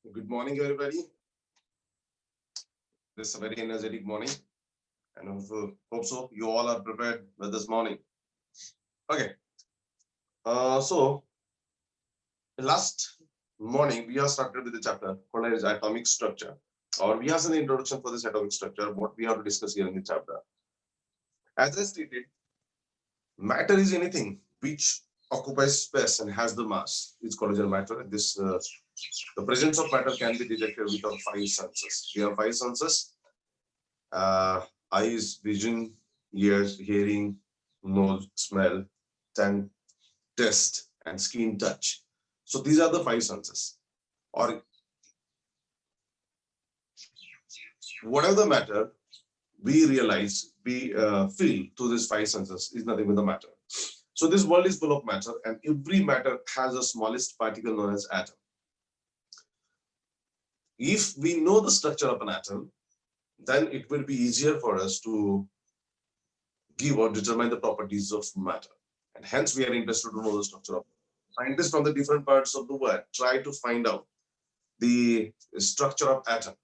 Good morning, everybody. This is a very energetic morning, and hope so. You all are prepared with this morning. Okay. So last morning we have started with the chapter called as atomic structure, or we have seen the introduction for this atomic structure. What we have to discuss here in the chapter, as I stated, matter is anything which occupies space and has the mass. It's called as matter. The presence of matter can be detected with our five senses. We have five senses: eyes, vision, ears, hearing, nose, smell, tongue, taste, and skin touch. So these are the five senses. Or whatever the matter, we realize, we feel through these five senses is nothing but the matter. So this world is full of matter, and every matter has a smallest particle known as atom. If we know the structure of an atom, then it will be easier for us to give or determine the properties of matter. And hence we are interested to know the structure of. Scientists from the different parts of the world try to find out the structure of atom.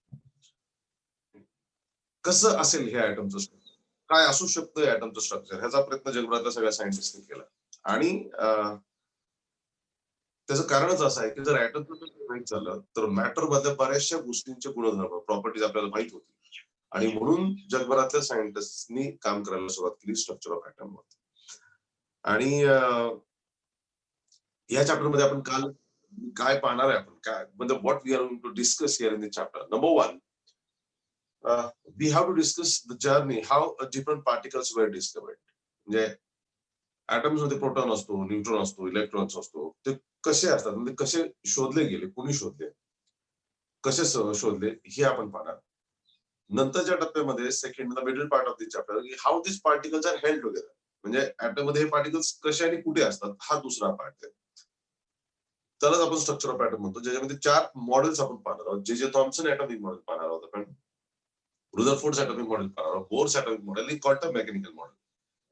कसं असेल हे ॲटमचं structure, काय असू शकतं ॲटमचं structure, ह्याचा प्रयत्न जगभरातल्या सगळ्या सायंटिस्टने केला. आणि त्याचं कारणच असं आहे की जर ॲटमचं माहित झालं तर मॅटर मध्ये बऱ्याचशा गोष्टींचे गुणधर्म प्रॉपर्टीज आपल्याला माहित होती. आणि म्हणून जगभरातल्या सायंटिस्टनी काम करायला सुरुवात केली स्ट्रक्चर ऑफ ॲटम वर. आणि या चॅप्टर मध्ये आपण काल काय पाहणार आहे, आपण काय म्हणजे what we are going to discuss here in the chapter. Number one, we have to discuss the journey how different particles were discovered. म्हणजे ॲटम्स मध्ये प्रोटॉन असतो, न्यूट्रॉन असतो, इलेक्ट्रॉन्स असतो, ते कसे असतात, म्हणजे कसे शोधले गेले, कोणी शोधले, कसे शोधले, हे आपण पाहणार. नंतरच्या टप्प्यामध्ये second the middle part of the chapter, how this particles are held together. म्हणजे ॲटम मध्ये हे पार्टिकल्स कसे आणि कुठे असतात, हा दुसरा पार्ट आहे. त्यालाच आपण स्ट्रक्चर ऑफ ॲटम म्हणतो, ज्याच्यामध्ये चार मॉडेल्स आपण पाहणार आहोत. जे थॉम्सन ॲटॉमिक मॉडेल पाहणार आहोत आपण, रुदरफोर्ड ॲटॉमिक मॉडेल पाहणार आहोत, बोर्स ॲटॉमिक मॉडेल आणि क्वांटम मेकॅनिकल मॉडेल.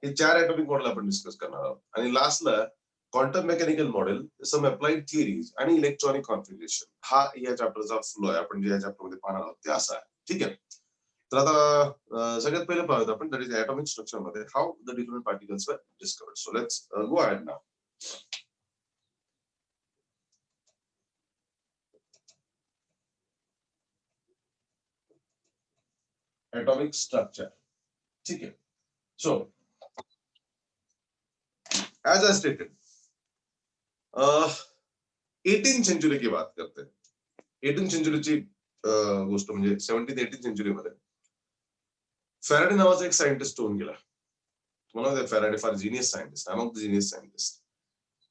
हे चार ॲटॉमिक मॉडेल आपण डिस्कस करणार आहोत. आणि लास्टला क्वांटम मेकॅनिकल मॉडेल, सम अप्लाइड थिअरीज आणि इलेक्ट्रॉनिक कॉन्फिगरेशन, हा या चॅप्टरचा फ्लो आहे. आपण जे या चॅप्टरमध्ये पाहणार आहोत ते असा आहे. ठीक आहे. तर आता सगळ्यात पहिले पाहूयात आपण दॅट इज ॲटॉमिक स्ट्रक्चर मध्ये how the different particles were discovered. So let's go ahead now. Atomic structure. ठीक है. So as I stated, 18th century की बात करते हैं. 18th सेंचुरीची गोष्ट म्हणजे 17th 18th सेंचुरी मध्ये फॅराडे नावाचा एक सायंटिस्ट होऊन गेला. तुम्हाला फॅराडे फार genius scientist, among the genius scientist.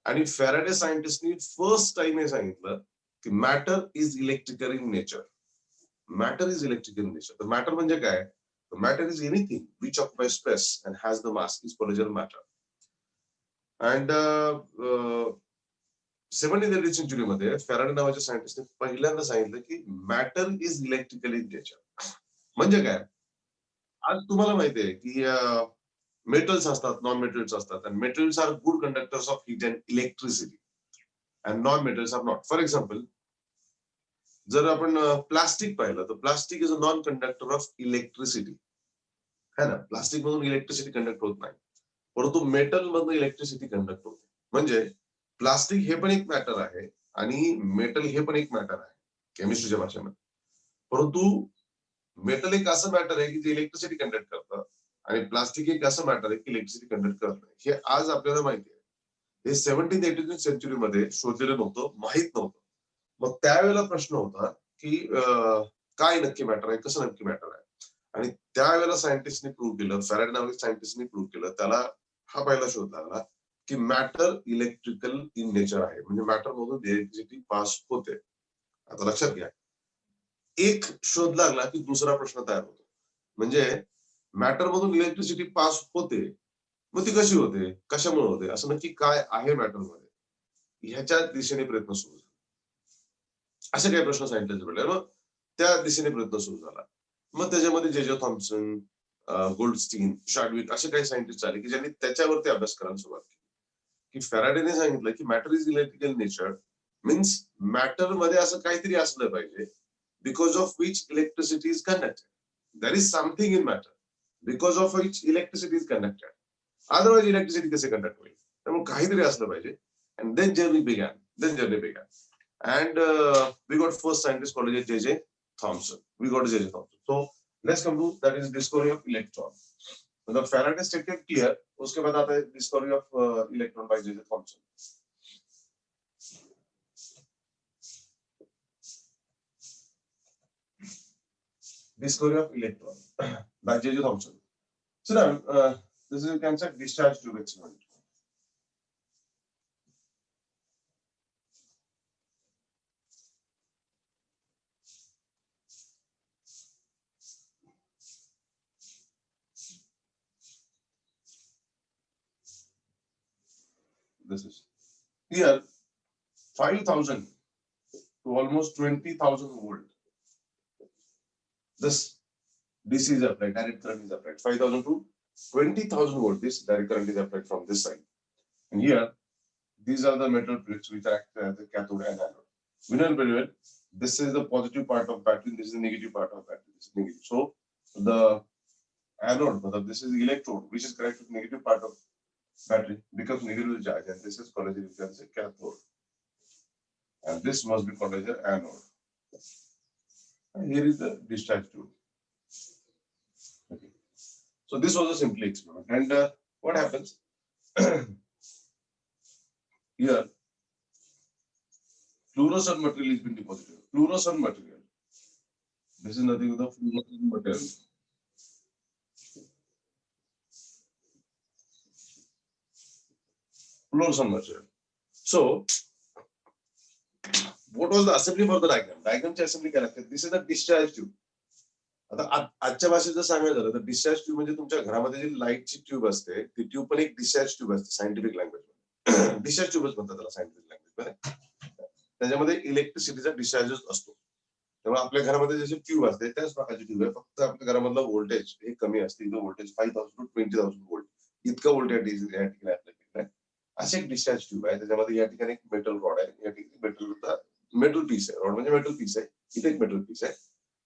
आणि फॅराडे सायंटिस्टनी फर्स्ट टाइम हे सांगितलं की matter is electrical in nature. Matter is electrical in nature. तर मॅटर म्हणजे काय? Matter is anything which occupy space and has the mass is called as matter. And 17th 18th century मध्ये Faraday नावाच्या सायंटिस्टने पहिल्यांदा सांगितलं की matter is electrical in nature. म्हणजे काय? आज तुम्हाला माहिती आहे की मेटल्स असतात, नॉन मेटल्स असतात, and metals are good conductors of heat and electricity and non metals are not. For example, जर आपण प्लास्टिक पाहिलं तर plastic is a non conductor of electricity, है ना. प्लास्टिक मधून इलेक्ट्रिसिटी कंडक्ट होत नाही, परंतु मेटल मधून इलेक्ट्रिसिटी कंडक्ट होते. म्हणजे प्लास्टिक हे पण एक मॅटर आहे आणि मेटल हे पण एक मॅटर आहे केमिस्ट्रीच्या भाषेमध्ये. परंतु मेटल एक असं मॅटर आहे की जे इलेक्ट्रिसिटी कंडक्ट करतं आणि प्लास्टिक एक असं मॅटर आहे की इलेक्ट्रिसिटी कंडक्ट करत नाही. हे आज आपल्याला माहिती आहे. हे 17th 18th सेंचुरी मध्ये शोधलेलं नव्हतं, माहित नव्हतं. मग त्यावेळेला प्रश्न होता की काय नक्की मॅटर आहे, कसं नक्की मॅटर आहे. आणि त्यावेळेला सायंटिस्टने प्रूव्ह केलं, फॅराडे नावाच्या सायंटिस्टने प्रूव्ह केलं, त्याला हा पहिला शोध लागला की मॅटर इलेक्ट्रिकल इन नेचर आहे. म्हणजे मॅटर मधून इलेक्ट्रिसिटी पास होते. आता लक्षात घ्या, एक शोध लागला की दुसरा प्रश्न तयार होतो. म्हणजे मॅटर मधून इलेक्ट्रिसिटी पास होते, मग ती कशी होते, कशामुळे होते, असं नक्की काय आहे मॅटर मध्ये, ह्याच्या दिशेने प्रयत्न सुरू झाला. असे काही प्रश्न सायंटिस्ट पडले. मग त्या दिशेने प्रयत्न सुरू झाला. मग त्याच्यामध्ये जे थॉम्सन, गोल्डस्टीन, शार्डविक असे काही सायंटिस्ट आले की ज्यांनी त्याच्यावरती अभ्यास करायला सुरुवात केली. की फॅराडेने सांगितलं की matter is electrical nature, means matter मध्ये असं काहीतरी असलं पाहिजे because of which electricity is conducted. There is something in matter because of which electricity is conducted. Otherwise electricity कसे कंडक्ट होईल? त्यामुळे काहीतरी असलं पाहिजे. And then journey began. And we got first scientist called J.J. Thomson. So let's come to that is discovery of electron. The Faraday stated clear. उसके बाद आता है discovery of electron by J.J. Thomson. Discovery of electron by J.J. Thomson. So now this is you can say discharge tube experiment. This is here 5,000 to almost 20,000 volt. This DC is applied, direct current is applied. 5,000 to 20,000 volt. This direct current is applied from this side. And here, these are the metal plates which act as the cathode and anode. We know very well. This is the positive part of battery. This is the negative part of battery. This is negative. So the anode, this is the electrode, which is connected to the negative part of battery, becomes negative charge, and this is called as, you can say, cathode. And this must be called as an anode. And here is the discharge tube. Okay. So this was a simple experiment. And what happens? Here, fluorescent material is been deposited. Fluorescent material. This is nothing but the fluorescent material. Fluorescent material. So, what was the assembly for the diagram? Diagramची assembly काय लागते? This is the discharge tube. आता आजच्या भाषेत जर सांगायचं झालं तर discharge tube म्हणजे तुमच्या घरामध्ये जी लाईटची ट्यूब असते ती ट्यूब पण एक डिस्चार्ज ट्यूब असते सायंटिफिक लँग्वेज. डिस्चार्ज ट्यूबच म्हणतात त्याला सायंटिफिक लँग्वेज. त्याच्यामध्ये इलेक्ट्रिसिटीचा डिस्चार्ज असतो. त्यामुळे आपल्या घरामध्ये जशी ट्यूब असते त्याच प्रकारची ट्यूब आहे, फक्त आपल्या घरामधलं व्होल्टेज हे कमी असते. इथं व्होल्टेज 5,000 टू 20,000 वोल्ट इतकं व्होल्टेज या ठिकाणी आपल्याकडे आहे. अशी एक डिस्चार्ज ट्यूब आहे. त्याच्यामध्ये या ठिकाणी एक मेटल रॉड आहे, या ठिकाणी मेटल पीस आहे. रॉड म्हणजे मेटल पीस आहे, इथे एक मेटल पीस आहे.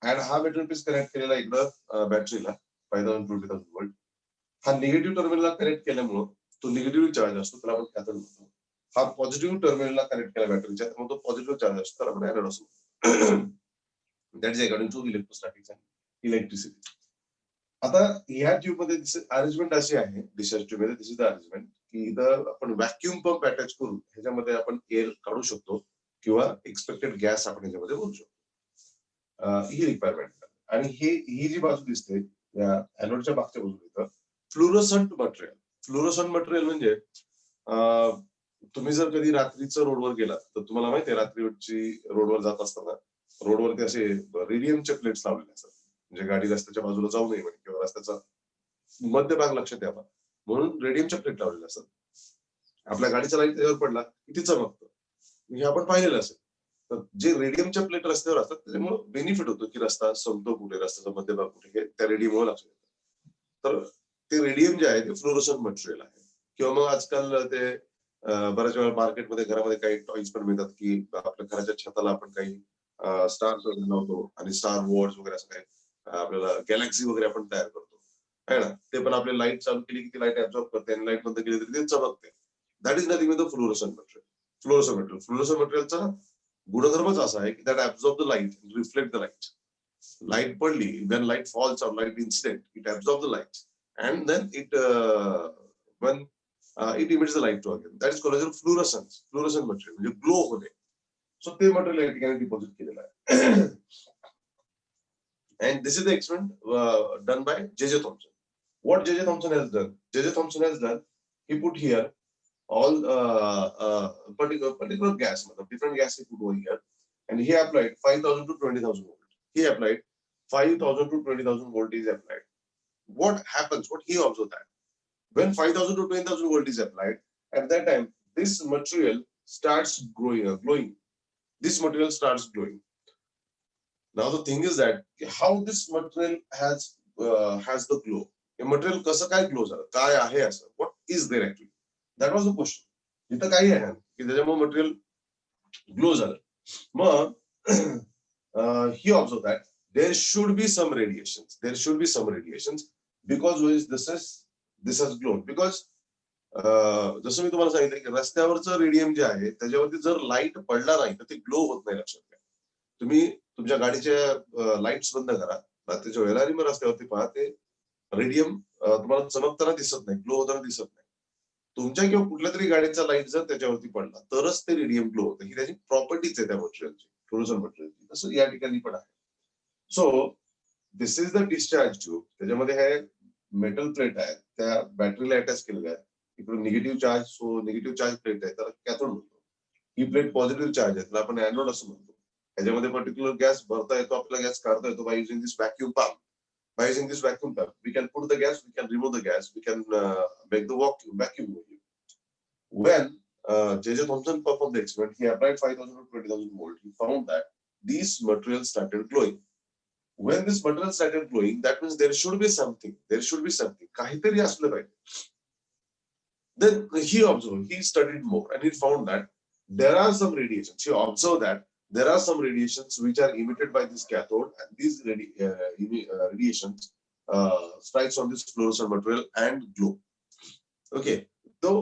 आणि हा मेटल पीस कनेक्ट केलेला इकडं बॅटरीला 5,000 टू 20,000 वोल्ट. हा निगेटिव्ह टर्मिनलला कनेक्ट केल्यामुळं तो निगेटिव्ह चार्ज असतो, त्याला आपण कॅथोड म्हणतो. हा पॉझिटिव्ह टर्मिनलला कनेक्ट केला बॅटरीच्या, त्यामुळे तो पॉझिटिव्ह चार्ज असतो, त्याला आपण एनोड असतो. That is according to electrostatics and electricity. आता ह्या ट्यूब मध्ये अरेंजमेंट अशी आहे डिस्चार्ज ट्यूब मध्ये, दिस इज द अरेंजमेंट की इथं आपण व्हॅक्युम पंप अटॅच करून ह्याच्यामध्ये आपण एअर काढू शकतो किंवा एक्सपेक्टेड गॅस आपण ह्याच्यामध्ये भरू शकतो. ही रिक्वायरमेंट. आणि ही जी बाजू दिसते या एनोडच्या मागच्या बाजूला इथं फ्लोरोसंट मटेरियल. फ्लोरोसंट मटेरियल म्हणजे तुम्ही जर कधी रात्रीचं रोडवर गेलात तर तुम्हाला माहिती आहे रात्रीची रोडवर जात असताना रोडवरती असे रेडियमचे प्लेट्स लावलेले असतात, म्हणजे गाडी रस्त्याच्या बाजूला जाऊ नये किंवा रस्त्याचा मध्यभाग लक्षात यावा म्हणून रेडियमच्या प्लेट लावलेल्या असतात. आपल्या गाडीचा लाईट त्याच्यावर पडला किती चमकतं हे आपण पाहिलेलं असेल. तर जे रेडियमच्या प्लेट रस्त्यावर असतात त्याच्यामुळे बेनिफिट होतो की रस्ता संपतो कुठे, रस्त्याचा मध्यभाग कुठे, हे त्या रेडियममुळे लक्षात येतं. तर ते रेडियम जे आहे ते फ्लोरोसंट मटेरियल आहे. किंवा मग आजकाल ते बऱ्याच वेळा मार्केटमध्ये घरामध्ये काही टॉईज पण मिळतात की आपल्या घराच्या छताला आपण काही स्टार्स वगैरे लावतो आणि स्टार वॉर्स वगैरे असं काही आपल्याला गॅलेक्सी वगैरे आपण तयार करतो आहे ना. ते पण आपली लाईट चालू केली की ती लाईट ऍब्झॉर्ब करते आणि लाईट बंद केली तरी ते चमकते. That is nothing with the fluorescent material. Fluorescent मटेरियलचा गुणधर्मच असा आहे की that absorb the light, reflect the light. Light पडली, when light falls or light incident, it absorbs the light and then it emits the light to again. That is called as fluorescence. Fluorescent material म्हणजे glow होते. So ते material या ठिकाणी deposit केलेलं आहे. And this is the experiment done by J.J. Thomson. What J.J. Thomson has done? J.J. Thomson has done, he put here all particular gas, different gas he put over here, and he applied 5,000 to 20,000 volt. He applied 5,000 to 20,000 volt is applied. What happens? What he observed that when 5,000 to 20,000 volt is applied, at that time this material starts glowing. This material starts glowing. Now the thing is that how this material has the glow. हे material कसं काय glow झालं, काय आहे असं, what is there actually? That was the question. इथं काही आहे की त्याच्यामुळे मटेरियल ग्लो झालं. मग he observed that there should be some radiations. There should be some radiations because this has glowed. Because जसं मी तुम्हाला सांगितलं की रस्त्यावरचं रेडियम जे आहे त्याच्यावरती जर लाईट पडला नाही तर ते ग्लो होत नाही. लक्षात घ्या. तुम्ही तुमच्या गाडीच्या लाईट्स बंद करा रात्रीच्या वेळेला आणि मग रस्त्यावरती पहा ते रेडियम तुम्हाला चमकताना दिसत नाही, ग्लो होताना दिसत नाही. तुमच्या किंवा कुठल्या तरी गाडीचा लाईट जर त्याच्यावरती पडला तरच ते रेडियम ग्लो होतं. ही त्याची प्रॉपर्टीज आहे त्या मटेरियलची, फ्लोरोसंट मटेरियलची. तसं या ठिकाणी पण आहे. So this is the discharge tube. त्याच्यामध्ये हे मेटल प्लेट आहे, त्या बॅटरीला अटॅच केलेल्या आहे. इकडे negative charge, so negative charge plate आहे त्याला कॅथोड म्हणतो. ही प्लेट पॉझिटिव्ह चार्ज आहे त्याला आपण एनोड असं म्हणतो. त्याच्यामध्ये पर्टिक्युलर गॅस भरता येतो, आपल्याला गॅस काढता येतो by using this vacuum pump. By using this vacuum pump, we can put the gas, we can remove the gas, we can make the vacuum move. When J.J. Thomson performed the experiment, he applied 5,000 to 20,000 volt. He found that these materials started glowing. When this material started glowing, that means there should be something. There should be something. काहीतरी असलं पाहिजे. Then he observed, he studied more, and he found that there are some radiations. He observed that there are some radiations which are emitted by this cathode, and these radiations strikes on this fluorescent material and glow. Okay, so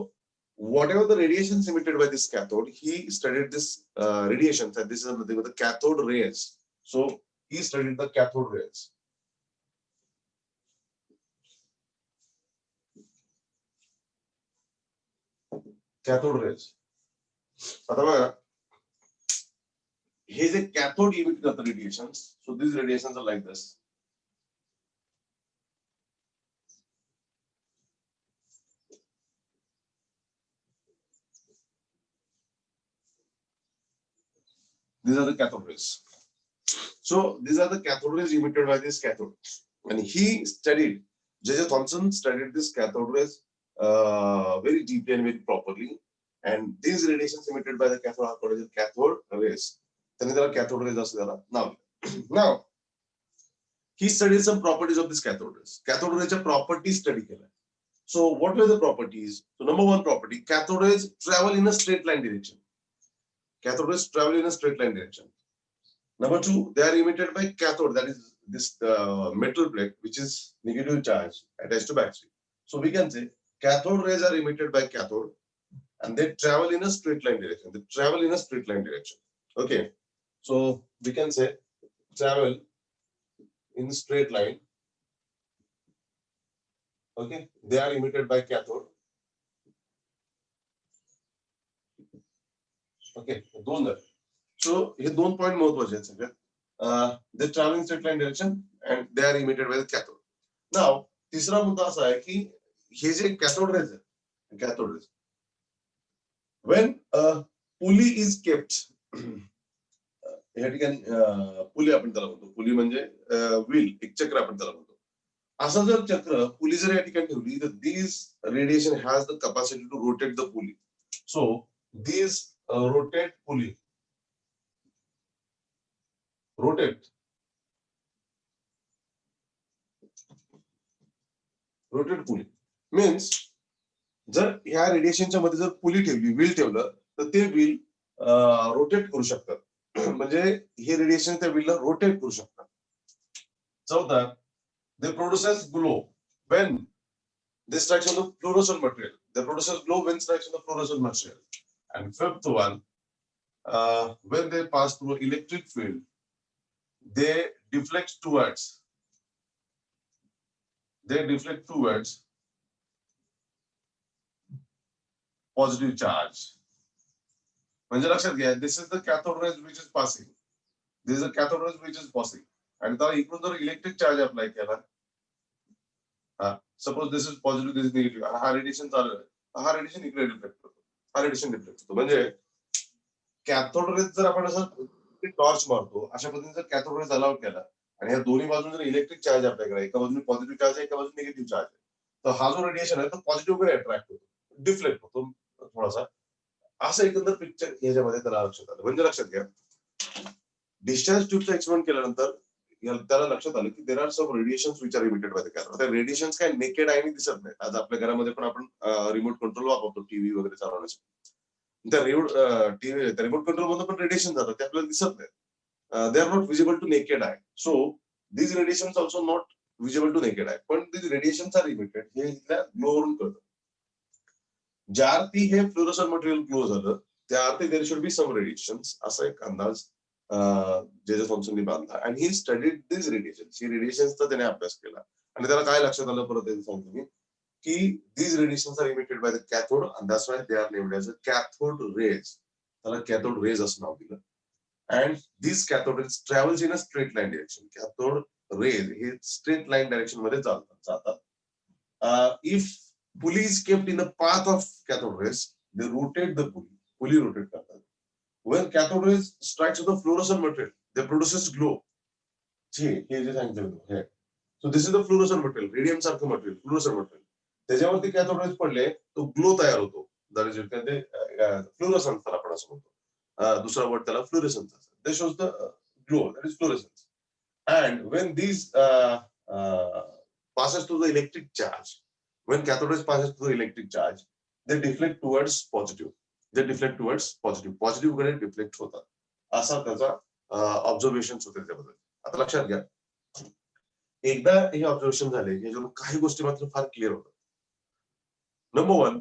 whatever the radiations emitted by this cathode, he studied this radiations, and this is nothing but the cathode rays. So he studied the cathode rays. Cathode rays. आता बघा, हे जे cathode emit करतात radiations, so this radiations are like this. These are the cathode rays. So these are the cathode rays emitted by this cathode, and he studied. J.J. Thomson studied this cathode rays very deeply and very properly, and these radiations emitted by the cathode are called cathode rays. त्याने त्याला cathode rays असं त्याला नाव. Now he studied some properties of this cathode rays. Cathode rays properties study केल्या. So what were the properties? So number one property, cathode rays travel in a straight line direction. Cathode rays travel in a straight line direction. Number two, they are emitted by cathode, that is this metal plate which is negative charge attached to battery. So we can say cathode rays are emitted by cathode and they travel in a straight line direction. They travel in a straight line direction. Okay, so we can say travel in straight line. Okay, they are emitted by cathode. Okay, दोन झाले. So हे दोन point महत्वाचे आहेत सगळ्यात. They travel in straight line direction and they are emitted by the cathode. Now तिसरा मुद्दा असा आहे की हे जे cathode rays आहेत, cathode rays, when a pulley is kept, या ठिकाणी पुली आपण त्याला म्हणतो. पुली म्हणजे व्हील, एक चक्र आपण त्याला म्हणतो. असं जर चक्र पुली जर या ठिकाणी ठेवली तर this radiation has the capacity to rotate the pulley. So this rotate pulley, rotate pulley means जर ह्या रेडिएशनच्या मध्ये जर पुली ठेवली, व्हील ठेवलं तर ते व्हील रोटेट करू शकतात. म्हणजे हे रेडिएशन त्या व्हीलला रोटेट करू शकतात. चौथा, they produces glow when they strikes on the fluorescent material. They produces glow when strikes on the fluorescent material. And fifth one, when they pass through electric field, they deflect towards positive charge. म्हणजे लक्षात घ्या, this is the cathode rays which is passing. This is the cathode rays which is passing. आणि त्याला इकडून जर electric charge apply केला, suppose this is positive, this is negative, हा radiation चालू आहे, हा रेडिएशन इकडे रिफ्लेक्ट करतो, हा रेडिएशन रिफ्लेक्ट होतो. म्हणजे कॅथोड रेज जर आपण असं टॉर्च मारतो अशा पद्धतीने जर कॅथोड रेज अलाउड केला आणि या दोन्ही बाजून जर इलेक्ट्रिक चार्ज अप्लाय केला, एका बाजूने पॉझिटिव्ह चार्ज आहे, एका बाजूने निगेटिव्ह चार्ज आहे, तर हा जो रेडिएशन आहे तो पॉझिटिव्ह कडे अट्रॅक्ट होतो, डिफ्लेक्ट होतो थोडासा. असं एकंदर पिक्चर याच्यामध्ये त्याला लक्षात आलं. म्हणजे लक्षात घ्या, डिस्चार्ज ट्यूबचा एक्सपेरिमेंट केल्यानंतर त्याला लक्षात आलं की there are some radiations which are emitted by the cathode. त्या रेडिएशन्स काय नेकेड आयने दिसत नाही. आज आपल्या घरामध्ये पण आपण रिमोट कंट्रोल वापरतो टीव्ही वगैरे चालवण्यासाठी. त्या रिमोट कंट्रोल मधून पण रेडिएशन जातात, ते आपल्याला दिसत नाही. They are not visible to naked eye. So these radiation also not visible to naked eye, पण दीज रेडिएशन आर इमिटेड हे इथल्या ग्लोवरून कळतं. ज्या अर्थी हे फ्लोरोसंट मटेरियल ग्लो झालं त्या अर्थी there should be some radiation, असा एक अंदाज जे थॉम्सननी बांधला. And he studied this radiation, ही रेडिएशनचा त्याने अभ्यास केला आणि त्याला काय लक्षात आलं, परत सांगतो मी, की these radiations are emitted by the cathode and that's why they are named as a cathode rays. त्याला cathode rays असं नाव दिलं. And these cathode rays travels in a straight line direction. Cathode rays हे straight line direction मध्ये जातात. If pulley is kept in the path of cathode rays, they rotate the pulley rotate करतात. When cathode rays strikes the fluorescent material, they produces glow. हे जे सांगितलं हे. So this is the fluorescent material, radium सारखं material, fluorescent material. त्याच्यावरती cathode raise पडले तो glow तयार होतो. फ्लोरोसन्स त्याला आपण असं म्हणतो. दुसरा वर्ड त्याला fluorescence. That shows the glow, that is fluorescence. And when this passes to the electric charge, when cathode rays passes to the electric charge, they deflect towards positive. They deflect towards positive. Positive कडे deflect होतात. असा त्याचा observation होते त्याबद्दल. आता लक्षात घ्या, एकदा हे ऑब्झर्वेशन झाले याच्यावरून काही गोष्टी मात्र फार क्लिअर होतात. नंबर वन,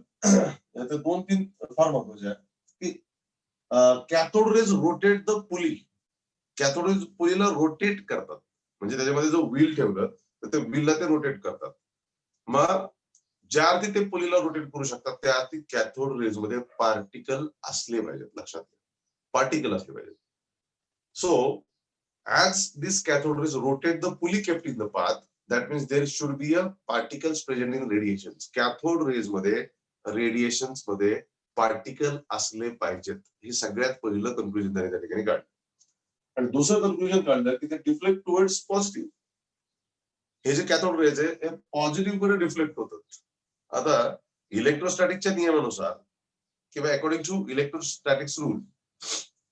याचे 2-3 फार महत्वाचे आहे की cathode rays rotate the pulley. Cathode rays पुलीला रोटेट करतात, म्हणजे त्याच्यामध्ये जो व्हील ठेवलं तर ते व्हीलला ते रोटेट करतात. मग ज्या अर्थी ते पुलीला रोटेट करू शकतात त्या अर्थी कॅथोड रेज मध्ये पार्टिकल असले पाहिजेत. लक्षात घ्या, पार्टिकल असले पाहिजेत. So as this cathode rays rotate the pulley kept in the path, that means there should be a particles present in radiations. Cathode rays मध्ये रेडिएशन्स मध्ये पार्टिकल असले पाहिजेत. हे सगळ्यात पहिलं कन्क्लुजन त्याने त्या ठिकाणी काढलं. आणि दुसरं कन्क्लुजन काढलं की ते डिफ्लेक्ट टुवर्ड्स पॉझिटिव्ह. हे जे कॅथोड रेज आहे हे पॉझिटिव्ह कडे डिफ्लेक्ट होतात. आता इलेक्ट्रोस्टॅटिकच्या नियमानुसार किंवा according to electrostatics rule,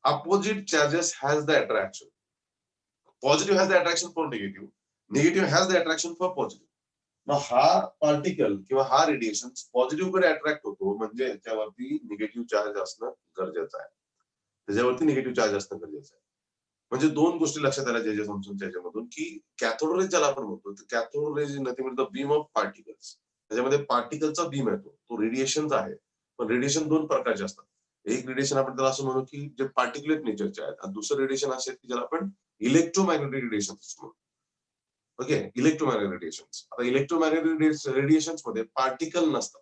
opposite charges has the attraction. Positive has the attraction for negative, negative has the attraction for positive. मग हा पार्टिकल किंवा हा रेडिएशन पॉझिटिव्ह कडे अट्रॅक्ट होतो, म्हणजे त्याच्यावरती निगेटिव्ह चार्ज असणं गरजेचं आहे. त्याच्यावरती निगेटिव्ह चार्ज असणं गरजेचं आहे. म्हणजे दोन गोष्टी लक्षात आल्या जे समजूनच्या याच्यामधून, की कॅथोड रेज ज्याला आपण म्हणतो, cathode rays nothing but the beam of particles. त्याच्यामध्ये पार्टिकलचा बीम येतो, तो रेडिएशनचा आहे. पण रेडिएशन दोन प्रकारचे असतात. एक रेडिएशन आपण त्याला असं म्हणू की जे पार्टिक्युलेट नेचरचे आहेत, आणि दुसरं रेडिएशन असे की ज्याला आपण इलेक्ट्रोमॅग्नेटिक रेडिएशन म्हणतो. Okay, electromagnetic radiation. आता इलेक्ट्रोमॅग्नेटिक रेडिएशन मध्ये पार्टिकल नसतात,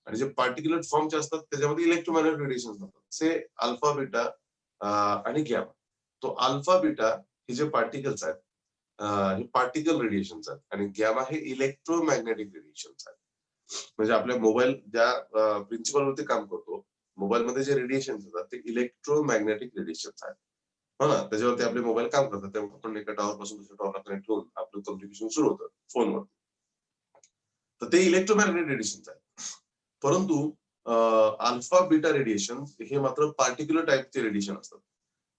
आणि जे पार्टिक्युलेट फॉर्मचे असतात त्याच्यामध्ये इलेक्ट्रोमॅग्नेटिक रेडिएशन असतात. से अल्फा, बीटा आणि गॅमा. तो अल्फा बीटा हे जे पार्टिकल्स आहेत हे पार्टिकल रेडिएशन आहेत, आणि गॅमा हे इलेक्ट्रोमॅग्नेटिक रेडिएशन आहेत. म्हणजे आपल्या मोबाईल ज्या प्रिन्सिपल वरती काम करतो, मोबाईल मध्ये जे रेडिएशन येतात ते इलेक्ट्रोमॅग्नेटिक रेडिएशन आहेत. हो ना, त्याच्यावरती आपले मोबाईल काम करतात. त्यामुळे आपण एका टॉवर पासून दुसऱ्या टॉवरला कनेक्ट होऊन आपलं कम्युनिकेशन सुरू होतं फोनवर. तर ते इलेक्ट्रोमॅग्नेटिक रेडिएशन आहेत. परंतु अल्फा बीटा रेडिएशन हे मात्र पार्टिक्युलर टाईपचे रेडिएशन असतात.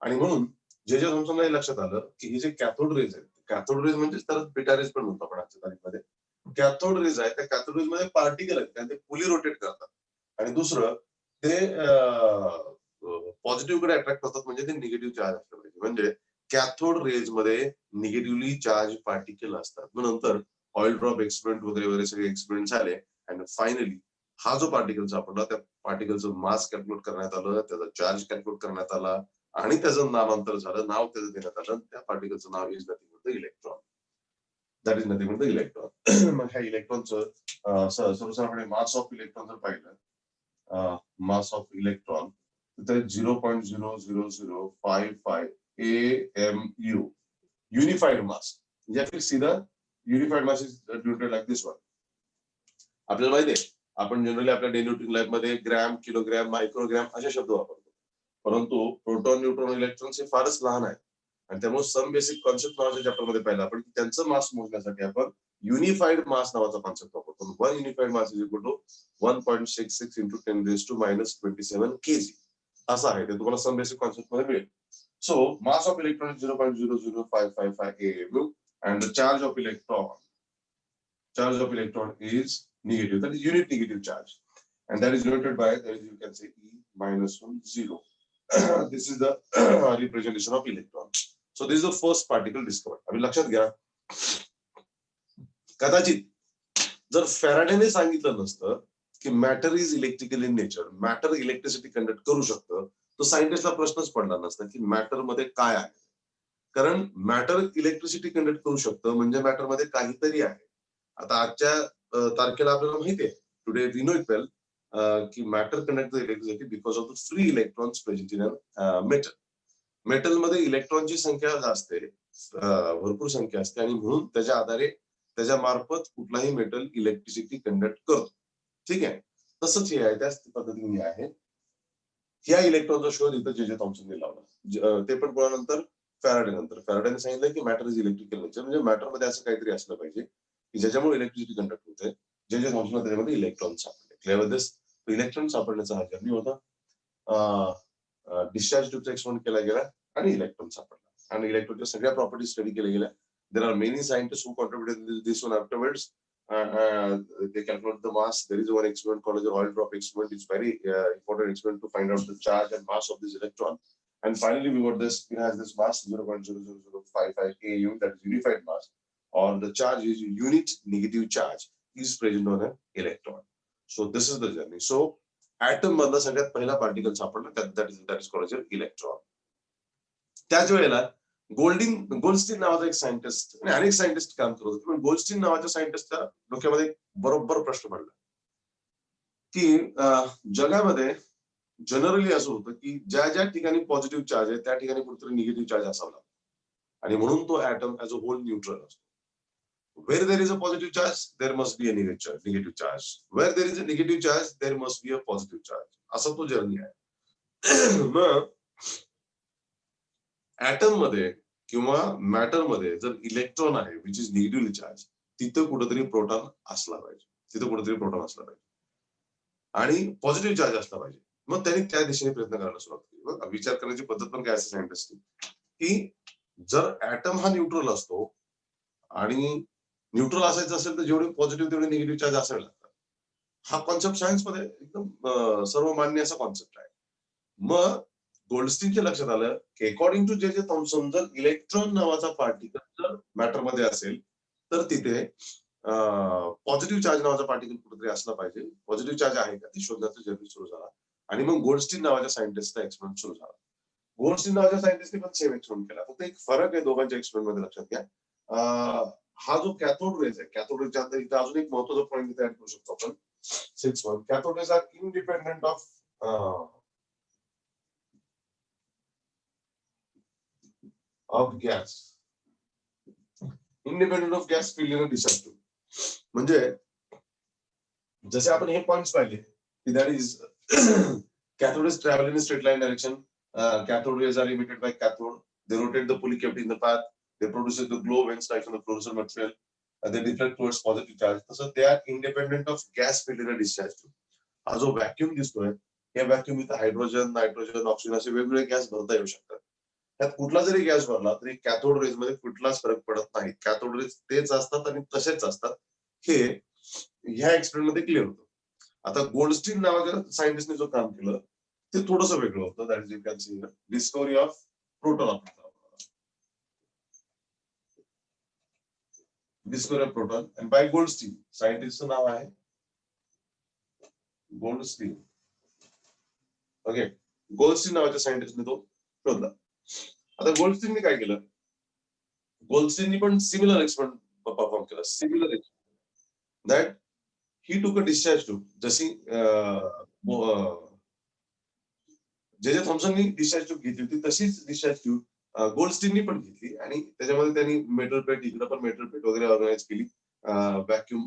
आणि म्हणून जे थॉम्सनला लक्षात आलं की हे जे कॅथोड रेज आहेत, कॅथोड रेज म्हणजे तर बीटा रेज पण म्हणतो आपण आजच्या तारीखमध्ये. कॅथोड रेज आहे, त्या कॅथोड रेज मध्ये पार्टिकल आहेत, ते पुली रोटेट करतात. आणि दुसरं ते पॉझिटिव्ह कडे अट्रॅक्ट होतात, म्हणजे ते निगेटिव्ह चार्ज असलं पाहिजे. म्हणजे कॅथोड रेज मध्ये निगेटिव्हली चार्ज पार्टिकल असतात. मग नंतर ऑइल ड्रॉप एक्सपेरिमेंट वगैरे वगैरे सगळे एक्सपेरिमेंट झाले, आणि फायनली हा जो पार्टिकल सापडला त्या पार्टिकलचं मास कॅल्क्युलेट करण्यात आलं, त्याचा चार्ज कॅल्क्युलेट करण्यात आला, आणि त्याचं नामांतर झालं, नाव त्याचं देण्यात आलं. त्या पार्टिकलचं नाव is nothing but the electron. That is nothing but the electron. मग ह्या इलेक्ट्रॉनचं सर्वसाधारणपणे मास ऑफ इलेक्ट्रॉन जर पाहिलं, मास ऑफ इलेक्ट्रॉन तर 0.00055 AMU युनिफाईड मास, या फिर सीधा unified mass is denoted like this one. आपल्याला माहिती आहे आपण जनरली आपल्या डेली रुटीन लाईफ मध्ये ग्रॅम, किलोग्रॅम, मायक्रोग्रॅम असे शब्द वापरतो. परंतु प्रोटॉन, न्यूट्रॉन, इलेक्ट्रॉन्स हे फारच लहान आहेत, आणि त्यामुळे सम बेसिक कॉन्सेप्ट नावाच्या चॅप्टर मध्ये पाहिलं आपण, त्यांचं मास मोजण्यासाठी आपण युनिफाईड मास नावाचा कॉन्सेप्ट वापरतो. 1 unified mass is equal to 1.66 into 10⁻⁻⁻⁷ kg असं आहे. ते तुम्हाला सम बेसिक कॉन्सेप्ट मध्ये मिळेल. So mass of electron 0.00555 AMU, and the charge of electron is negative, that is unit negative charge. and that is denoted by, that is, you can say E minus 1 0. This is the representation of electron. So this is the first particle discovered. अभी लक्षात घ्या, कदाचित जर फॅराडेने सांगितलं नसतं की matter is electrical in nature, matter electricity conduct करू शकतं, तर सायंटिस्टला प्रश्नच पडला नसता की मॅटर मध्ये काय आहे. कारण मॅटर इलेक्ट्रिसिटी कंडक्ट करू शकतं म्हणजे मॅटर मध्ये काहीतरी आहे. आता आजच्या तारखेला आपल्याला माहिती आहे, टुडे वी नो इट वेल, की matter conduct electricity because of the free electrons present in metal. Metal मध्ये इलेक्ट्रॉनची संख्या असते, भरपूर संख्या असते, आणि म्हणून त्याच्या आधारे त्याच्या मार्फत कुठलाही मेटल इलेक्ट्रिसिटी कंडक्ट करतो. ठीक आहे, तसंच हे आहे, त्याच पद्धतीने आहे. ह्या इलेक्ट्रॉनचा शोध इथं जे थॉम्सनने लावला, ते पण कोणानंतर, फॅराडे नंतर. फॅराडेने सांगितलं की मॅटर इज इलेक्ट्रिकल नेचर, म्हणजे मॅटर मध्ये असं काहीतरी असलं पाहिजे की ज्याच्यामुळे इलेक्ट्रिसिटी कंडक्ट होते. जे थॉम्सनला त्याच्यामध्ये इलेक्ट्रॉन सापडले. क्लिअर दिस? इलेक्ट्रॉन सापडण्याचा हा जर्नी होता. डिस्चार्ज ट्यूबचा एक्सपेरिमेंट केला गेला आणि इलेक्ट्रॉन सापडला, आणि इलेक्ट्रॉनच्या सगळ्या प्रॉपर्टी स्टडी केल्या गेल्या. There are many scientist who contributed this one afterwards. They calculate the mass. There is one experiment called the oil drop experiment. It's very important experiment to find out the charge and mass of this electron. And finally, we got this. It has this mass 0.00055 AU, that is unified mass, or the charge is unit negative charge is present on an electron. So this is the journey. So atom मधला सगळ्यात पहिला particle सापडला, that is called as electron. त्याच वेळेला Goldstein नावाचा एक scientist, आणि अनेक सायंटिस्ट काम करत होते, पण गोल्डस्टीन नावाच्या सायंटिस्टच्या डोक्यामध्ये बरोबर प्रश्न पडला की जगामध्ये जनरली असं होतं की ज्या ज्या ठिकाणी पॉझिटिव्ह चार्ज आहे त्या ठिकाणी कुठेतरी निगेटिव्ह चार्ज असावा, आणि म्हणून तो atom as a whole neutral असतो. Where there is a positive charge, there must be a negative charge. Where there is a negative charge, there must be a positive charge. असा तो journey आहे. मग atom मध्ये किंवा matter मध्ये जर electron आहे विच इज निगेटिव्हली चार्ज, तिथं कुठेतरी प्रोटॉन असला पाहिजे, आणि पॉझिटिव्ह चार्ज असला पाहिजे. मग त्यांनी त्या दिशेने प्रयत्न करायला सुरुवात केली. विचार करण्याची पद्धत पण काय असते सायंटिस्ट की जर ऍटम हा न्यूट्रल असतो, आणि न्यूट्रल असायचं असेल तर जेवढे पॉझिटिव्ह तेवढे निगेटिव्ह चार्ज असावे लागतात. हा कॉन्सेप्ट सायन्स मध्ये एकदम सर्वमान्य असा कॉन्सेप्ट आहे. मग गोल्डस्टीनच्या लक्षात आलं की अकॉर्डिंग टू जे थॉम्सन, जर इलेक्ट्रॉन नावाचा पार्टिकल जर मॅटर मध्ये असेल तर तिथे पॉझिटिव्ह चार्ज नावाचा पार्टिकल कुठेतरी असला पाहिजे. पॉझिटिव्ह चार्ज आहे का ते शोधण्याचा जर्नी सुरू झाला, आणि मग गोल्डस्टीन नावाच्या सायंटिस्टचा एक्सपेरिमेंट सुरू झाला. गोल्डस्टीन नावाच्या सायंटिस्टने पण सेम एक्सपेरिमेंट केला, फक्त एक फरक आहे दोघांच्या एक्सपेरिमेंट मध्ये, लक्षात घ्या. हा जो कॅथोड रेज आहे, कॅथोड रेजच्या अंदर इथं अजून एक महत्त्वाचा पॉईंट इथे ऍड करू शकतो आपण. 6.1 cathode rays are independent of gas, independent of gas field in discharge tube. म्हणजे जसे आपण हे पॉइंट्स पाहिले की that is cathode rays travel in straight line direction, cathode rays are emitted by cathode, they rotate the pulley kept in the path, they produce the glow when strikes on the fluorescent material, and they deflect towards positive charge. So they are independent of gas filled in a discharge tube. हा जो vacuum दिसतोय, या vacuum इथं hydrogen, nitrogen, oxygen असे वेगवेगळे gas भरता येऊ शकतात. त्यात कुठला जरी गॅस भरला तरी कॅथोड रेज मध्ये कुठलाच फरक पडत नाही. कॅथोड रेज तेच असतात आणि तसेच असतात. हे ह्या एक्सपेरिमेंट मध्ये क्लिअर होतं. आता गोल्डस्टीन नावाच्या सायंटिस्टने जो काम केलं ते थोडंसं वेगळं होतं. That is you can see discovery of proton. Discovery of proton and by Goldstein. सायंटिस्टचं नाव आहे गोल्डस्टीन. ओके, गोल्डस्टीन नावाच्या सायंटिस्टने तो शोधला. आता गोल्डस्टीनने काय केलं, गोल्डस्टीनने पण सिमिलर एक्सपेरिमेंट परफॉर्म केला. सिमिलर दॅट ही टूक अ डिस्चार्ज ट्यूब, जशी जे थॉम्सननी डिस्चार्ज ट्यूब घेतली होती तशीच डिस्चार्ज ट्यूब गोल्डस्टीननी पण घेतली, आणि त्याच्यामध्ये त्यांनी मेटल प्लेट, इकडे पण मेटल प्लेट वगैरे ऑर्गनाइज केली, व्हॅक्यूम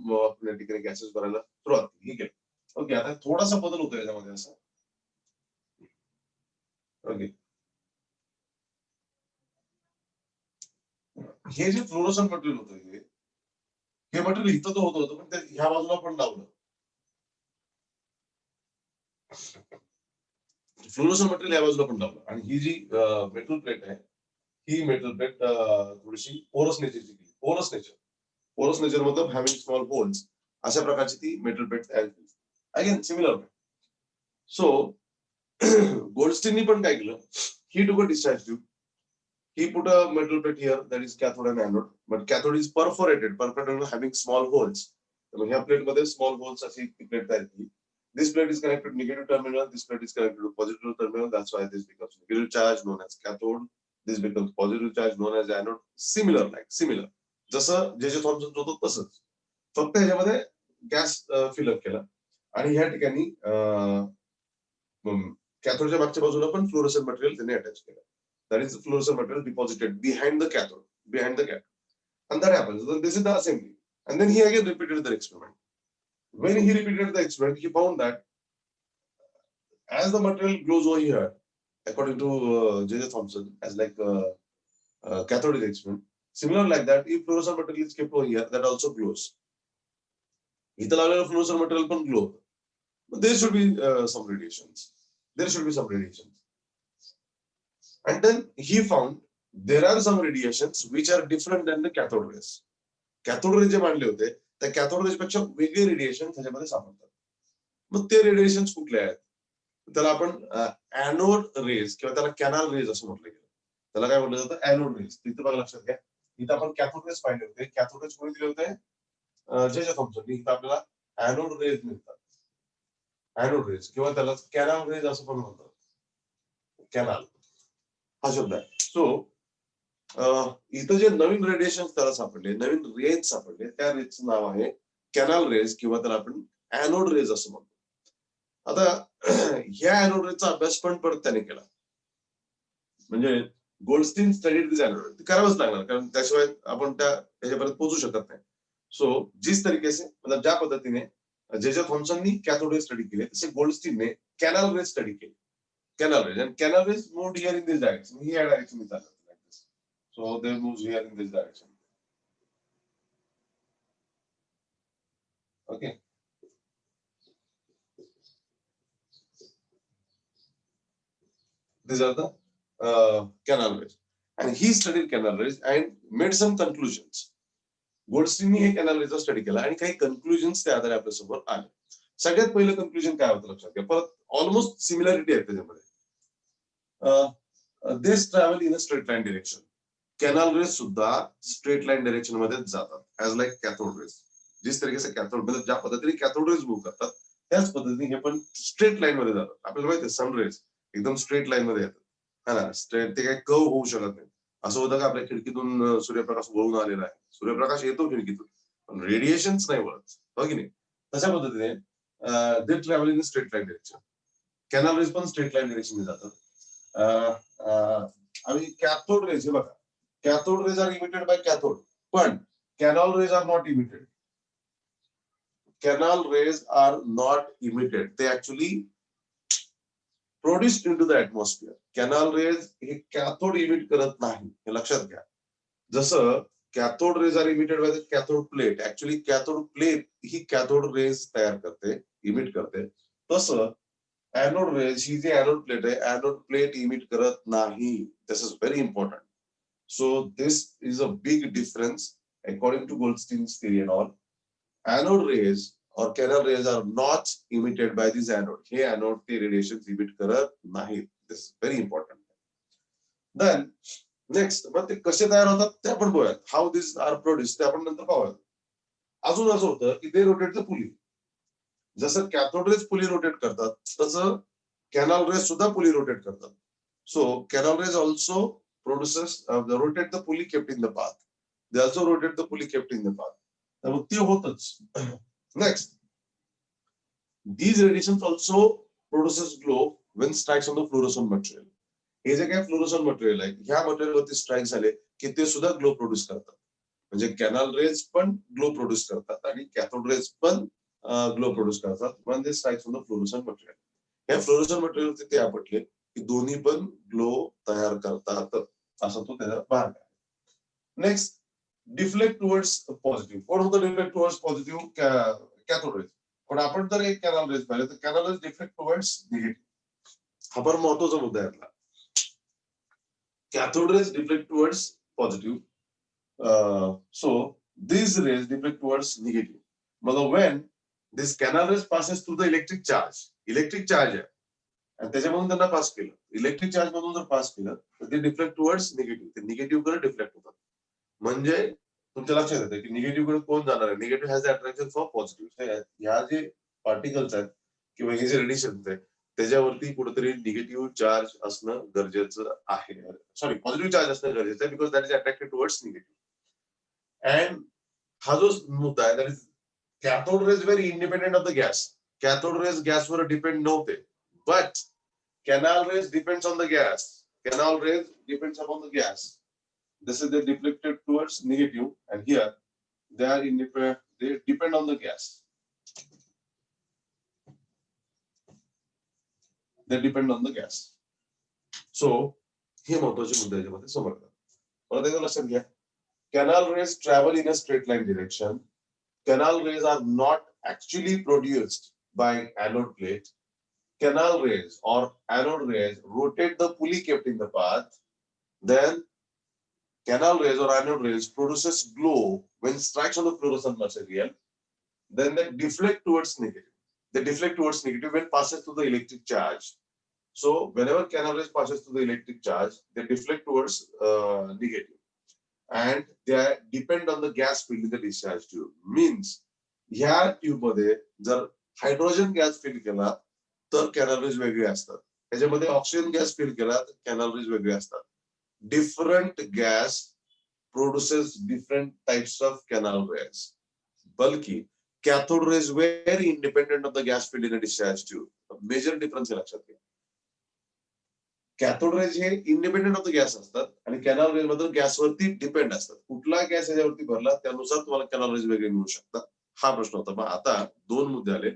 ठिकाणी गॅसेस भरायला सुरुवात केली. ठीक आहे, ओके. आता थोडासा बदल होतो याच्यामध्ये असा. ओके, हे जे फ्लोरोसंट मटेरियल होतं, हे मटेरियल इथं तर होतं, पण ते ह्या बाजूला पण लावलं. फ्लोरोसंट मटेरियल या बाजूला पण लावलं, आणि ही जी मेटल प्लेट आहे, ही मेटल प्लेट थोडीशी पोरस नेचरची केली. पोरस नेचर मतलब हॅव्हिंग स्मॉल होल्स, अशा प्रकारची ती मेटल प्लेट तयार केली. अगेन सिमिलर सो गोल्डस्टीननी पण काय केलं, he took a discharge tube, he put a metal plate here, that is cathode and anode, but cathode is perforated having small holes. तर ह्या प्लेट मध्ये स्मॉल होल्स अशी plate तयार केली. This plate is connected to negative terminal, this plate is connected to positive terminal, that's why this becomes negative charge known as cathode, this becomes positive charge known as anode. Similar जसं जे J Thomson होतं तसंच, फक्त ह्याच्यामध्ये gas fill up केला आणि ह्या ठिकाणी कॅथोडच्या मागच्या बाजूला पण फ्लोरोसेंट मटेरियल त्यांनी अटॅच केलं. That is the fluorescent material deposited behind the cathode. And that happens. So this is the assembly. And then he again repeated the experiment. When he repeated the experiment, he found that as the material glows over here, according to J.J. Thomson, as like cathode experiment, similar like that, if fluorescent material is kept over here, that also glows. इथं लावलेलं fluorescent material पण glow. But there should be some radiations. And then he found there are some radiations which are different than the cathode rays. Cathode rays जे मानले होते त्या cathode rays पेक्षा वेगळे radiation त्याच्यामध्ये सापडतात. मग ते रेडिएशन्स कुठले आहेत? त्याला आपण एनोड रेज किंवा त्याला कॅनल रेज असं म्हटलं गेलं. त्याला काय म्हटलं जातं? Anode rays. तिथं बघा लक्षात घ्या. इथं आपण कॅथोड रेज पाहिले होते. कॅथोड रेज कोणी दिले होते? J Thomson. इथं आपल्याला एनोड रेज मिळतात. एनोड रेज किंवा त्याला कॅनल रेज असं पण म्हणतात. कॅनल हा शब्द आहे. सो इथं जे नवीन रेडिएशन त्याला सापडले, नवीन रेज सापडले, त्या रेजचं नाव आहे कॅनल रेज किंवा त्याला आपण एनोड रेज असं म्हणतो. आता ह्या एनोड रेजचा अभ्यास पण परत त्याने केला. म्हणजे गोल्डस्टीन स्टडीड दिस एनोड. करावंच लागणार कारण त्याशिवाय आपण त्याच्यापर्यंत पोहोचू शकत नाही. सो जिस तरीके से मतलब ज्या पद्धतीने जे थॉम्सननी कॅथोड रेज स्टडी केले तसे गोल्डस्टीनने कॅनल रेज स्टडी केली. Canal rays, and canal rays moved here in this direction. He had direction is like this. So they moves here in this direction. Okay. These are the canal rays, and he studied canal rays and made some conclusions. गोल्डस्टीननी हे canal रेजचा study केला आणि काही conclusions त्या आधारे आपल्या समोर आले. सगळ्यात पहिलं कन्क्लुजन काय होतं लक्षात घ्या. परत ऑलमोस्ट सिमिलॅरिटी आहे त्याच्यामध्ये. this travel in a straight line direction. Canal rays सुद्धा स्ट्रेट लाईन डायरेक्शन मध्येच जातात, ॲज लाईक कॅथोड रेज. जिस तरीके से कॅथोड म्हणजे ज्या पद्धतीने कॅथोड रेज मूव्ह करतात त्याच पद्धतीने हे पण स्ट्रेट लाईन मध्ये जातात. आपल्याला माहिती आहे सन रेज एकदम स्ट्रेट लाईन मध्ये येतात, है ना. स्ट्रेट ते काही कर्व होऊ शकत नाही. असं होतं का आपल्या खिडकीतून सूर्यप्रकाश वळून आलेला आहे, सूर्यप्रकाश येतो खिडकीतून पण रेडिएशन्स नाही वळत, हो की नाही. तशा पद्धतीने they travel in straight line direction. Canal rays पण स्ट्रेट लाईन डायरेक्शन जातात. आणि कॅथोड रेज हे बघा, cathode rays are emitted by cathode, पण canal rays are not emitted. Canal rays are not emitted. They actually produced into the atmosphere. Canal rays हे cathode emit करत नाही, हे लक्षात घ्या. जसं cathode rays are emitted by the cathode plate. Actually cathode plate he cathode rays तयार करते, emit करते. तसं anode rays ही जी anode plate आहे, anode plate emit करत नाही. This is very important. So this is a big difference according to Goldstein's theory and all. Anode rays or canal rays are not emitted by this anode. हे anode ते radiations emit करत नाहीत. This is very important. Then next, मग ते कसे तयार होतात ते आपण बघूयात. How these are produced ते आपण नंतर पाहूयात. अजून असं होतं की they rotate the pulley. जसं cathode rays pulley rotate करतात तसं canal rays सुद्धा pulley rotate करतात. So canal rays also produces rotate the pulley kept in the path. They also rotate the pulley kept in the path. त्यामुळे ते होतच. Next, these radiations also produces glow when strikes on the fluorescent material. हे जे काही fluorescent material आहे ह्या material वरती strike झाले की ते सुद्धा ग्लो प्रोड्यूस करतात. म्हणजे कॅनल रेज पण ग्लो प्रोड्यूस करतात आणि कॅथोड रेज पण ग्लो प्रोड्यूस करतात when they strikes on the fluorescent material. ह्या फ्लोरोसेंट मटेरियल वरती ते आपटले की दोन्ही पण ग्लो तयार करतात, असा तो त्याचा भाग आहे. Next, deflect towards positive. कोण होतं deflect towards positive? Cathode rays. पण आपण जर एक कॅनल रेज पाहिलं तर canal rays deflect towards negative. हा पण महत्वाचा मुद्दा आहे आपला. Cathode rays deflect towards positive. So these rays deflect towards negative. But when this canal rays passes through the electric charge आहे आणि त्याच्यामधून त्यांना पास केलं. इलेक्ट्रिक चार्ज मधून जर पास केलं तर ते डिफ्लेक्ट टुवर्ड्स निगेटिव्ह, ते निगेटिव्ह कडे डिफ्लेक्ट होतात. म्हणजे तुमच्या लक्षात येतं की निगेटिव्ह कडे कोण जाणार आहे, negative has attraction for positive. ह्या जे पार्टिकल्स आहेत किंवा हे जे रेडिएशन आहे त्याच्यावरती कुठेतरी निगेटिव्ह चार्ज असणं गरजेचं आहे. सॉरी, पॉझिटिव्ह चार्ज असणं गरजेचं आहे, because that is attracted towards negative. And हा जो मुद्दा आहे that is cathode rays very independent of the gas. Cathode rays गॅसवर डिपेंड नव्हते, but canal rays depends on the gas. Canal rays depends upon the gas. This is they deflected towards negative, and here they are independent. They depend on the gas. They depend on the gas. So हे महत्वाचे मुद्दे याच्यामध्ये समजतात. परत एकदा लक्षात घ्या. Canal rays travel in a straight line direction. Canal rays are not actually produced by anode plate. Canal rays or anode rays rotate the pulley kept in the path. Then canal rays or anode rays produces glow when strikes on the fluorescent material. Then they deflect towards negative. They deflect towards negative when passes through the electric charge. So whenever canal rays passes through the electric charge, they deflect towards negative. And they depend on the gas filled in the discharge tube. Means ह्या tube मध्ये जर hydrogen gas fill केला तर canal rays वेगळे असतात. त्याच्यामध्ये oxygen gas fill केला तर कॅनल रेज वेगळे असतात. Different gas produces different types of canal rays. बल्कि cathode rays very independent of the gas filled in a discharge tube. Major difference लक्षात घ्या. कॅथोड रेज हे इंडिपेंडेंट ऑफ द गॅस असतात आणि कॅनल रेज मध्ये गॅसवरती डिपेंड असतात. कुठला गॅस याच्यावरती भरला त्यानुसार तुम्हाला कॅनल रेज वेगळे मिळू शकतात. हा प्रश्न होता. मग आता दोन मुद्दे आले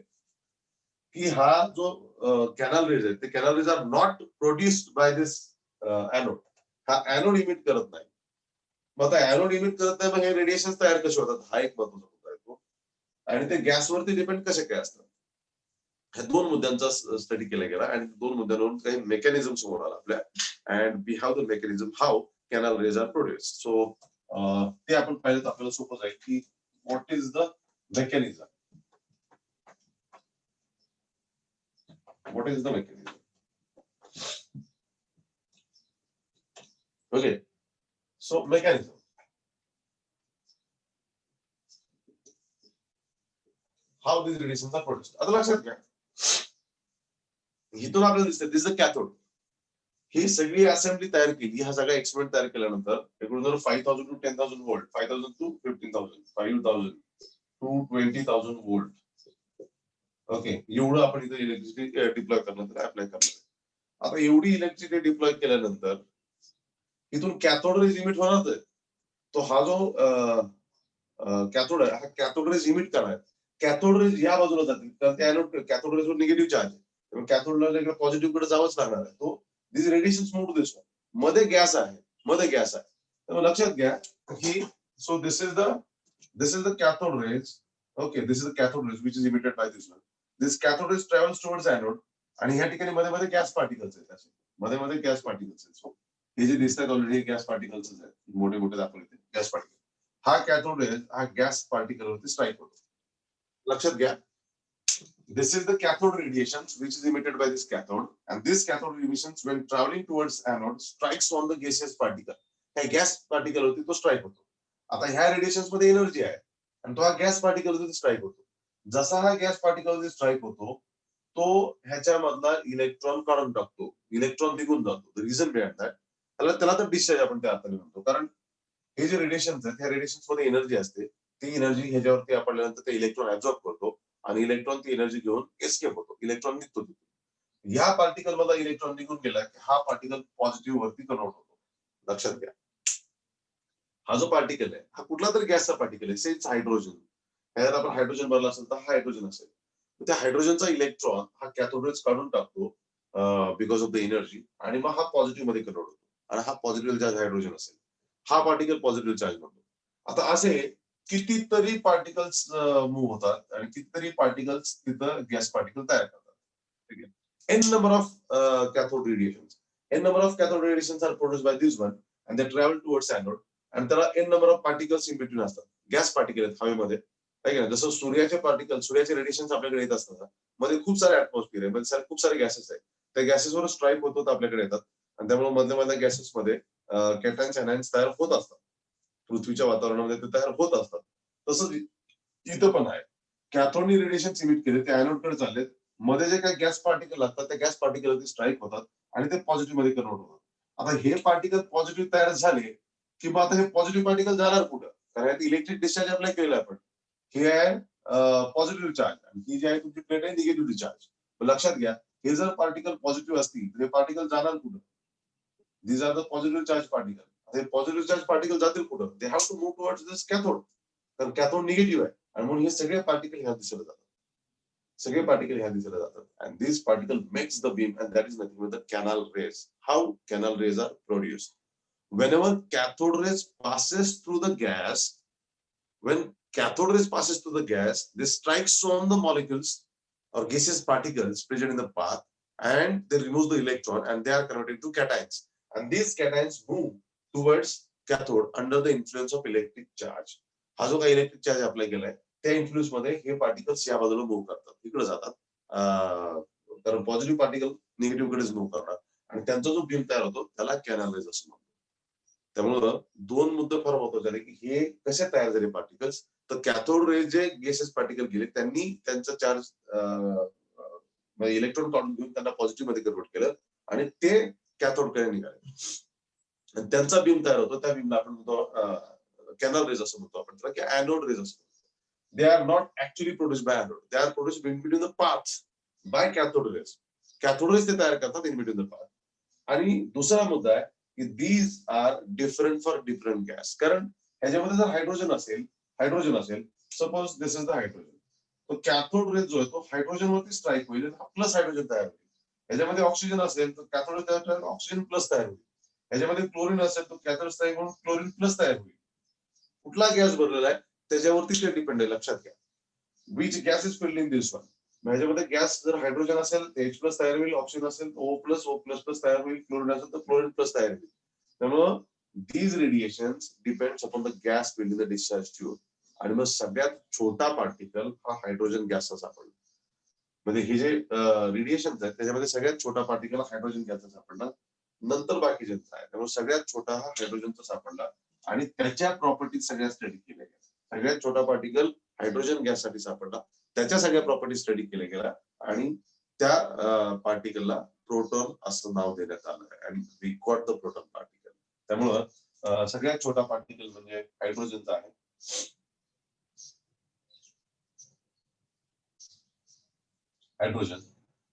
की हा जो कॅनल रेज आहे ते canal rays are not produced by this anode. हा एनोड इमिट करत नाही. मग आता एनोड इमिट करत नाही, मग हे रेडिएशन तयार कसे होतात हा एक महत्वाचा मुद्दा आहे तो. आणि ते गॅसवरती डिपेंड कसे काय असतात. ह्या दोन मुद्द्यांचा स्टडी केला गेला आणि दोन मुद्द्यांवरून काही मेकॅनिझम समोर आला आपल्या. And we have the mechanism how canal rays are produced. So ते आपण पाहिलं तर आपल्याला सोपं जाईल की what is the mechanism. What is the mechanism? Okay, so mechanism. How these radiations are produced. आता लक्षात घ्या. इथून आपल्याला दिसतं दिस द कॅथोड. ही सगळी असेंब्ली तयार केली, हा सगळा एक्सपेरिमेंट तयार केल्यानंतर एकूण 5000 to 10000 volt, 5000 to 15000, 5000 to 20000 volt. Okay, एवढं आपण इथे इलेक्ट्रिसिटी डिप्लॉय करण्यात अप्लाय करणार. आता एवढी इलेक्ट्रिसिटी डिप्लॉय केल्यानंतर इथून कॅथोड रेज इमिट होणार. तो हा जो कॅथोड आहे हा कॅथोड रेज इमिट करणार. कॅथोड रेज या बाजूला जातील कारण ते एनोड कॅथोड रेजवर निगेटिव्ह चार्ज आहे. कॅथोडला पॉझिटिव्ह कडे जावंच लागणार आहे. तो दिस रेडिएशन मूव्ह दिस वे. मध्ये गॅस आहे, मध्ये गॅस आहे. तर लक्षात घ्या की so this is the cathode rays. Okay, this is the cathode rays which is emitted by this one. This cathode rays travels towards anode. आणि ह्या ठिकाणी मध्ये मध्ये गॅस पार्टिकल्स आहेत. मध्ये मध्ये गॅस पार्टिकल्स आहेत. हे जे दिसतात ऑलरेडी गॅस पार्टिकल्स आहेत, मोठे मोठे दाखवले गॅस पार्टिकल. हा कॅथोड रेज हा गॅस पार्टिकल वरती स्ट्राईक होतो. लक्षात घ्या. This is the cathode radiations which is emitted by this cathode, and this cathode emissions when traveling towards anode strikes on the gaseous particle. हे gas particle होती तो strike होतो. आता ह्या रेडिएशन्स मध्ये एनर्जी आहे आणि तो हा गॅस पार्टिकल वरती स्ट्राईक होतो. जसा हा गॅस पार्टिकल वरती स्ट्राईक होतो तो ह्याच्यामधला इलेक्ट्रॉन काढून टाकतो. इलेक्ट्रॉन निघून जातो. द रिझन बिहाइंड दॅट त्याला तर डिस्चार्ज आपण त्या अर्थाने म्हणतो. कारण हे जे रेडिएशन्स आहेत ह्या रेडिएशन्स मध्ये एनर्जी असते. ती एनर्जी ह्याच्यावरती आपल्यानंतर ते इलेक्ट्रॉन ऍब्झॉर्ब करतो आणि इलेक्ट्रॉन ती एनर्जी घेऊन एस्केप होतो. इलेक्ट्रॉन निघतो. ह्या पार्टिकल मधला इलेक्ट्रॉन निघून गेला की हा पार्टिकल पॉझिटिव्ह वरती कन्वर्ट होतो. लक्षात घ्या. हा जो पार्टिकल आहे हा कुठला तरी गॅसचा पार्टिकल आहे. सेच हायड्रोजन. ह्यात आपण हायड्रोजन भरला असेल तर हा हायड्रोजन असेल. त्या हायड्रोजनचा इलेक्ट्रॉन हा कॅथोड रेज काढून टाकतो बिकॉज ऑफ द एनर्जी आणि मग हा पॉझिटिव्ह मध्ये कन्वर्ट होतो. आणि हा पॉझिटिव्ह चार्ज हायड्रोजन असेल. हा पार्टिकल पॉझिटिव्ह चार्ज म्हणतो. आता असे कितीतरी पार्टिकल्स मूव्ह होतात आणि कितीतरी पार्टिकल्स तिथं गॅस पार्टिकल तयार करतात. ठीक आहे. n number of cathode radiations. n number of cathode radiations are produced by this one and they travel towards anode. आणि त्याला n number of particles in between असतात. गॅस पार्टिकल आहेत हवेमध्ये. आहे ना, जसं सूर्याचे पार्टिकल, सूर्याचे रेडिएशन आपल्याकडे येत असतात मध्ये खूप सारे ऍटमॉस्फिअर आहे, खूप सारे गॅसेस आहेत. त्या गॅसेसवर स्ट्राईक होत आपल्याकडे येतात आणि त्यामुळे मधल्या मधल्या गॅसेसमध्ये कॅटायन्स अनायन्स तयार होत असतात. पृथ्वीच्या वातावरणामध्ये ते तयार होत असतात. तसंच इथं पण आहे. कॅथोडनी रेडिएशन इमिट केले ते अॅनोडकडे चाललेत. मध्ये जे काही गॅस पार्टिकल लागतात त्या गॅस पार्टिकल स्ट्राईक होतात आणि ते पॉझिटिव्ह मध्ये कन्वर्ट होतात. आता हे पार्टिकल पॉझिटिव्ह तयार झाले की मग आता हे पॉझिटिव्ह पार्टिकल जाणार कुठं? कारण इलेक्ट्रिक डिस्चार्ज अप्लाय केलेला आपण. हे आहे पॉझिटिव्ह चार्ज आणि ही जी आहे तुमची प्लेट आहे निगेटिव्ह चार्ज. लक्षात घ्या, हे जर पार्टिकल पॉझिटिव्ह असतील तर हे पार्टिकल जाणार कुठं? These are the positive charge particle. हे पॉझिटिव्ह चार्ज पार्टिकल जातील कुठं? They have to move towards this cathode. कारण कॅथोड निगेटिव्ह आहे आणि म्हणून हे सगळे पार्टिकल ह्या दिशेला जातात. सगळे पार्टिकल ह्या दिशेला जातात. And this particle makes the beam and that is nothing but the canal rays. How canal rays are produced? Whenever cathode rays passes through the gas, when cathode rays passes through the gas, this strikes on the molecules or gaseous particles present in the path, and they remove the electron and they are converted to cations. And these cations move towards cathode under the influence of electric charge. हा जो काही electric charge apply केलाय त्या influence मध्ये हे particles या बाजूला move करतात, इकडे जातात. कारण पॉझिटिव्ह पार्टिकल निगेटिव्ह कडेच मूव्ह करणार आणि त्यांचा जो बीम तयार होतो त्याला कॅनल रेज असं म्हणतो. त्यामुळं दोन मुद्दे फार महत्वाचे झाले की हे कसे तयार झाले पार्टिकल्स. तर कॅथोड रे जे गेसेस पार्टिकल गेले त्यांनी त्यांचा चार्ज इलेक्ट्रॉन काढून घेऊन त्यांना पॉझिटिव्ह मध्ये कन्वर्ट केलं आणि ते कॅथोडकडे निघाले आणि त्यांचा बीम तयार होतो. त्या बीमला आपण म्हणतो कॅनल रेज असं म्हणतो आपण त्याला, की अॅनोड रेज असं. They are not actually produced by anode, they are produced in between the paths by cathode rays. Cathode rays ते तयार करतात इन बिटवीन द पाथ. आणि दुसरा मुद्दा आहे की these are different for different gas. कारण ह्याच्यामध्ये जर हायड्रोजन असेल, suppose this is the hydrogen, तो कॅथोड रेज जो आहे तो हायड्रोजन वरती स्ट्राईक होईल, प्लस हायड्रोजन तयार होईल. ह्याच्यामध्ये ऑक्सिजन असेल तर कॅथोड तयार ऑक्सिजन प्लस तयार होईल. ह्याच्यामध्ये क्लोरीन असेल तर कॅथोड स्ट्राईक म्हणून क्लोरीन प्लस तयार होईल. कुठला गॅस भरलेला आहे त्याच्यावरती ते डिपेंड आहे. लक्षात घ्या, which gas is filled in this one. ह्याच्यामध्ये गॅस जर हायड्रोजन असेल तर H प्लस तयार होईल, ऑक्सिजन असेल तर O प्लस प्लस तयार होईल, क्लोरीन असेल तर क्लोरीन प्लस तयार होईल. त्यामुळं these radiations depends upon the gas filled in the discharge tube. आणि मग सगळ्यात छोटा पार्टिकल हा हायड्रोजन गॅसचा सापडला. म्हणजे हे जे रेडिएशन आहेत त्याच्यामध्ये सगळ्यात छोटा पार्टिकल हायड्रोजन गॅसचा सापडला, नंतर बाकीच्यांचा आहे. त्यामुळे सगळ्यात छोटा हा हायड्रोजनचा सापडला आणि त्याच्या प्रॉपर्टीज सगळ्या स्टडी केल्या गेल्या. सगळ्यात छोटा पार्टिकल हायड्रोजन गॅससाठी सापडला, त्याच्या सगळ्या प्रॉपर्टीज स्टडी केल्या गेल्या आणि त्या पार्टिकलला प्रोटॉन असं नाव देण्यात आलं आहे. आणि we got the proton particle. त्यामुळं सगळ्यात छोटा पार्टिकल म्हणजे हायड्रोजनचा आहे. हायड्रोजन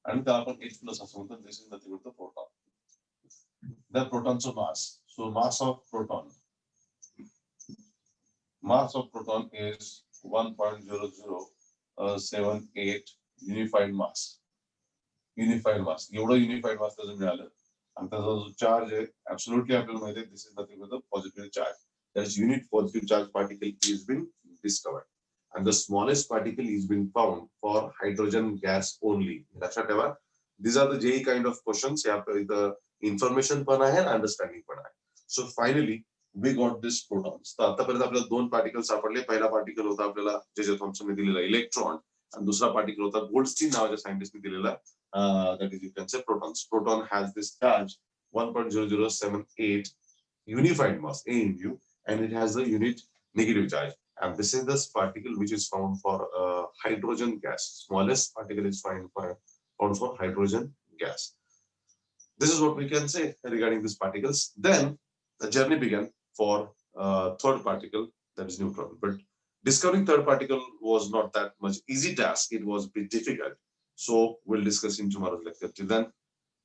आणि त्याला आपण H प्लस असं म्हणतो. This is nothing but the proton. The प्रोटॉनचं mass. So mass of proton is 1.0078 unified mass. एवढं युनिफाईड मास त्याचं मिळालं. आणि त्याचा जो चार्ज आहे ऍब्सोल्युटली आपल्याला माहिती आहे, this is nothing but the positive charge. That is unit positive charge particle is been discovered, and the smallest particle is been found for hydrogen gas only. लक्षात ठेवा, these are the JEE kind of questions. The information पण आहे and understanding पण आहे. So finally we got this protons. तर आतापर्यंत आपल्याला दोन पार्टिकल सापडले. पहिला पार्टिकल होता आपल्याला जे थॉम्पसनने दिलेला इलेक्ट्रॉन आणि दुसरा पार्टिकल होता गोल्डस्टीन नावाच्या सायंटिस्टने दिलेला that is you can say protons. Proton has this charge 1.0078 unified mass AMU, and it has a unit negative charge. And this is the particle which is found for hydrogen gas. Smallest particle is found for hydrogen gas. This is what we can say regarding these particles. Then the journey began for third particle, that is neutron. But discovering third particle was not that much easy task. It was a bit difficult. So we'll discuss in tomorrow's lecture. Till then,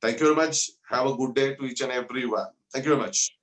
thank you very much. Have a good day to each and everyone. Thank you very much.